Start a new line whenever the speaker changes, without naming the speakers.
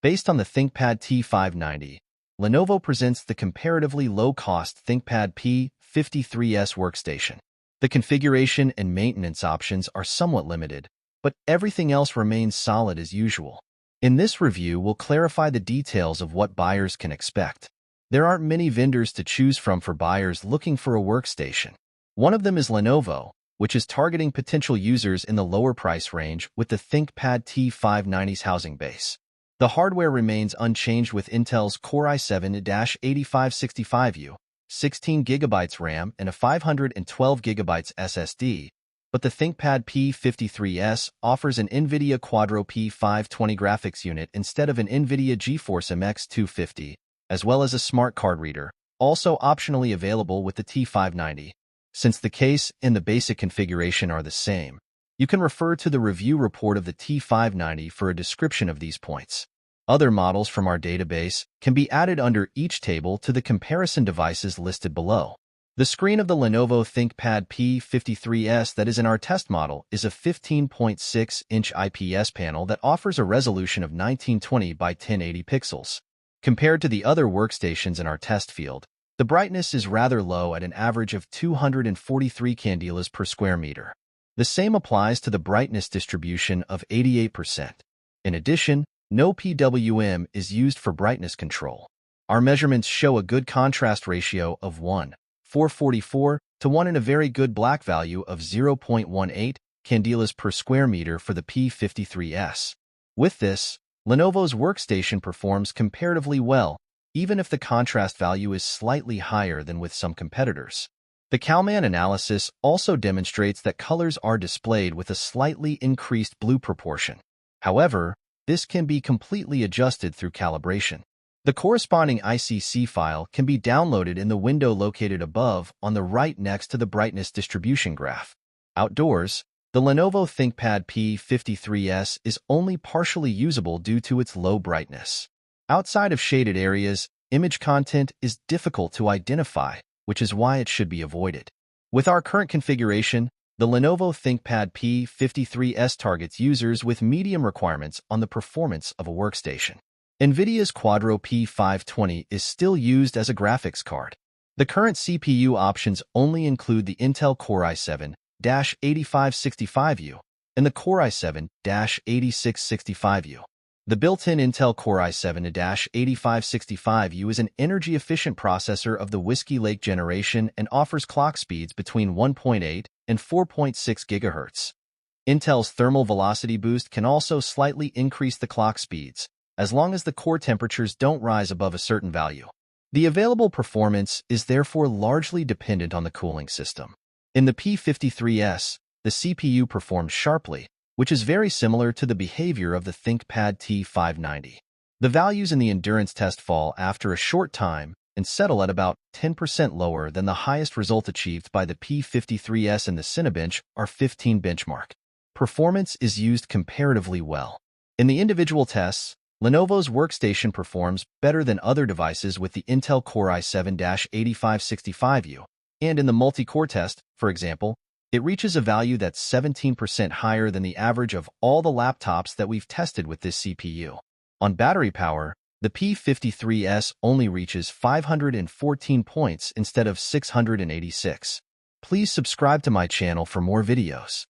Based on the ThinkPad T590, Lenovo presents the comparatively low-cost ThinkPad P53s workstation. The configuration and maintenance options are somewhat limited, but everything else remains solid as usual. In this review, we'll clarify the details of what buyers can expect. There aren't many vendors to choose from for buyers looking for a workstation. One of them is Lenovo, which is targeting potential users in the lower price range with the ThinkPad T590's housing base. The hardware remains unchanged with Intel's Core i7-8565U, 16GB RAM and a 512GB SSD, but the ThinkPad P53s offers an NVIDIA Quadro P520 graphics unit instead of an NVIDIA GeForce MX 250, as well as a smart card reader, also optionally available with the T590. Since the case and the basic configuration are the same, you can refer to the review report of the T590 for a description of these points. Other models from our database can be added under each table to the comparison devices listed below. The screen of the Lenovo ThinkPad P53s that is in our test model is a 15.6-inch IPS panel that offers a resolution of 1920 by 1080 pixels. Compared to the other workstations in our test field, the brightness is rather low at an average of 243 candelas per square meter. The same applies to the brightness distribution of 88%. In addition, no PWM is used for brightness control. Our measurements show a good contrast ratio of 1:444 to 1 and a very good black value of 0.18 candelas per square meter for the P53s. With this, Lenovo's workstation performs comparatively well, even if the contrast value is slightly higher than with some competitors. The Kalman analysis also demonstrates that colors are displayed with a slightly increased blue proportion. However, this can be completely adjusted through calibration. The corresponding ICC file can be downloaded in the window located above on the right next to the brightness distribution graph. Outdoors, the Lenovo ThinkPad P53s is only partially usable due to its low brightness. Outside of shaded areas, image content is difficult to identify, which is why it should be avoided. With our current configuration, the Lenovo ThinkPad P53s targets users with medium requirements on the performance of a workstation. NVIDIA's Quadro P520 is still used as a graphics card. The current CPU options only include the Intel Core i7-8565U and the Core i7-8665U. The built-in Intel Core i7-8565U is an energy-efficient processor of the Whiskey Lake generation and offers clock speeds between 1.8 and 4.6 GHz. Intel's thermal velocity boost can also slightly increase the clock speeds, as long as the core temperatures don't rise above a certain value. The available performance is therefore largely dependent on the cooling system. In the P53s, the CPU performs sharply, which is very similar to the behavior of the ThinkPad T590. The values in the endurance test fall after a short time and settle at about 10% lower than the highest result achieved by the P53s and the Cinebench R15 benchmark. Performance is used comparatively well. In the individual tests, Lenovo's workstation performs better than other devices with the Intel Core i7-8565U, and in the multi-core test, for example, it reaches a value that's 17% higher than the average of all the laptops that we've tested with this CPU. On battery power, the P53s only reaches 514 points instead of 686. Please subscribe to my channel for more videos.